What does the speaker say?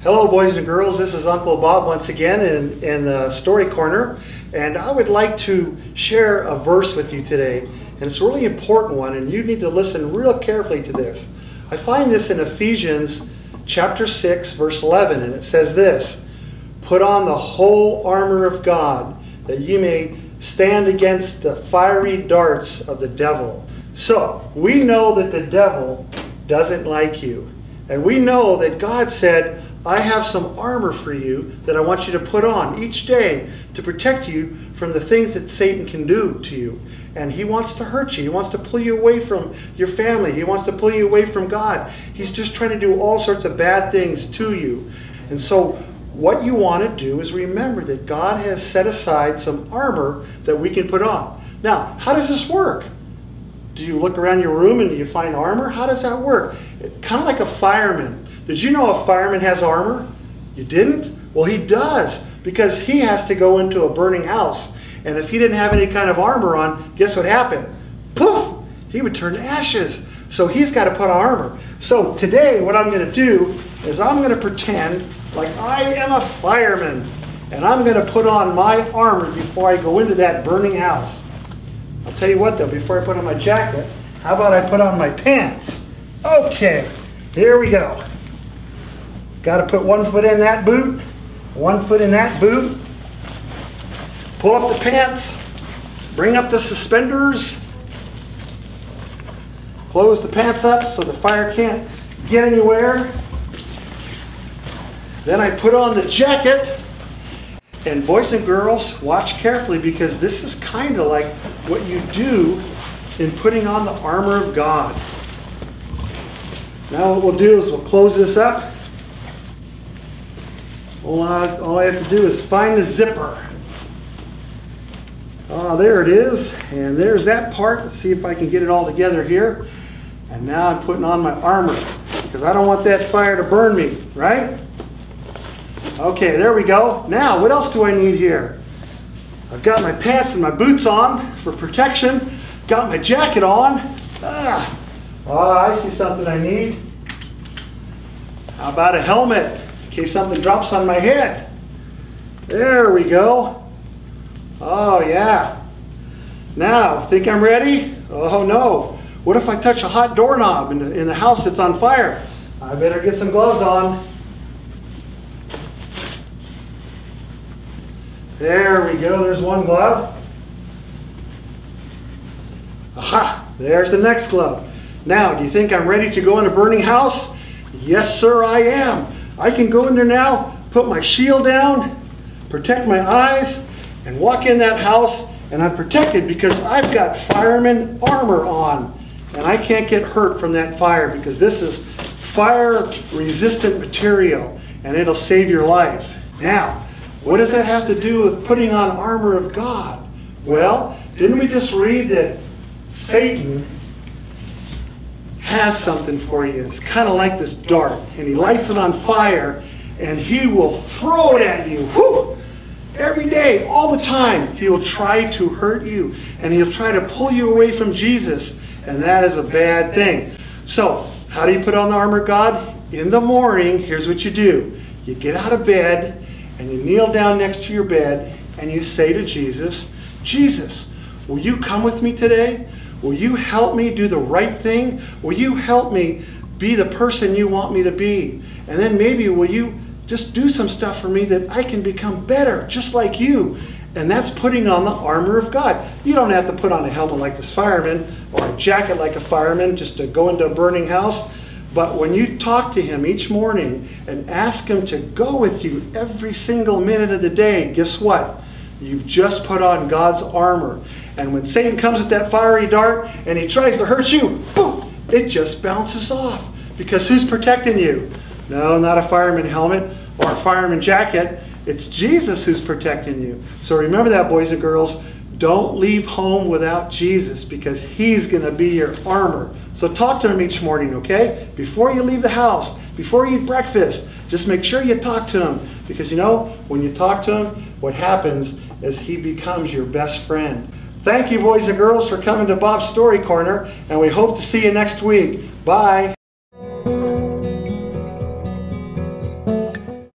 Hello boys and girls, this is Uncle Bob once again in the Story Corner, and I would like to share a verse with you today, and it's a really important one, and you need to listen real carefully to this. I find this in Ephesians chapter 6 verse 11, and it says this: "Put on the whole armor of God, that ye may stand against the fiery darts of the devil." So, we know that the devil doesn't like you. And we know that God said, I have some armor for you that I want you to put on each day to protect you from the things that Satan can do to you. And he wants to hurt you. He wants to pull you away from your family. He wants to pull you away from God. He's just trying to do all sorts of bad things to you. And so what you want to do is remember that God has set aside some armor that we can put on. Now, how does this work? Do you look around your room and do you find armor? How does that work? Kind of like a fireman. Did you know a fireman has armor? You didn't? Well, he does, because he has to go into a burning house. And if he didn't have any kind of armor on, guess what happened? Poof! He would turn to ashes. So he's got to put on armor. So today what I'm going to do is I'm going to pretend like I am a fireman. And I'm going to put on my armor before I go into that burning house. I'll tell you what though, before I put on my jacket, how about I put on my pants? Okay, here we go. Got to put one foot in that boot, one foot in that boot. Pull up the pants, bring up the suspenders, close the pants up so the fire can't get anywhere. Then I put on the jacket. And boys and girls, watch carefully, because this is kind of like what you do in putting on the armor of God. Now what we'll do is we'll close this up. All I have to do is find the zipper. There it is. And there's that part. Let's see if I can get it all together here. And now I'm putting on my armor, because I don't want that fire to burn me, right? Okay, there we go. Now, what else do I need here? I've got my pants and my boots on for protection. Got my jacket on. I see something I need. How about a helmet, in case something drops on my head? There we go. Oh, yeah. Now, think I'm ready? Oh, no. What if I touch a hot doorknob in the house that's on fire? I better get some gloves on. There we go, there's one glove. Aha, there's the next glove. Now, do you think I'm ready to go in a burning house? Yes, sir, I am. I can go in there now, put my shield down, protect my eyes, and walk in that house, and I'm protected because I've got fireman armor on. And I can't get hurt from that fire, because this is fire-resistant material, and it'll save your life. Now, what does that have to do with putting on armor of God? Well, didn't we just read that Satan has something for you? It's kind of like this dart, and he lights it on fire, and he will throw it at you. Whew! Every day, all the time, he will try to hurt you, and he'll try to pull you away from Jesus, and that is a bad thing. So, how do you put on the armor of God? In the morning, here's what you do. You get out of bed, and you kneel down next to your bed, and you say to Jesus, Jesus, will you come with me today? Will you help me do the right thing? Will you help me be the person you want me to be? And then maybe will you just do some stuff for me that I can become better, just like you? And that's putting on the armor of God. You don't have to put on a helmet like this fireman, or a jacket like a fireman just to go into a burning house. But when you talk to him each morning and ask him to go with you every single minute of the day, guess what? You've just put on God's armor. And when Satan comes with that fiery dart and he tries to hurt you, boom, it just bounces off. Because who's protecting you? No, not a fireman helmet or a fireman jacket. It's Jesus who's protecting you. So remember that, boys and girls. Don't leave home without Jesus, because he's going to be your armor. So talk to him each morning, okay? Before you leave the house, before you eat breakfast, just make sure you talk to him. Because you know, when you talk to him, what happens is he becomes your best friend. Thank you, boys and girls, for coming to Bob's Story Corner, and we hope to see you next week. Bye.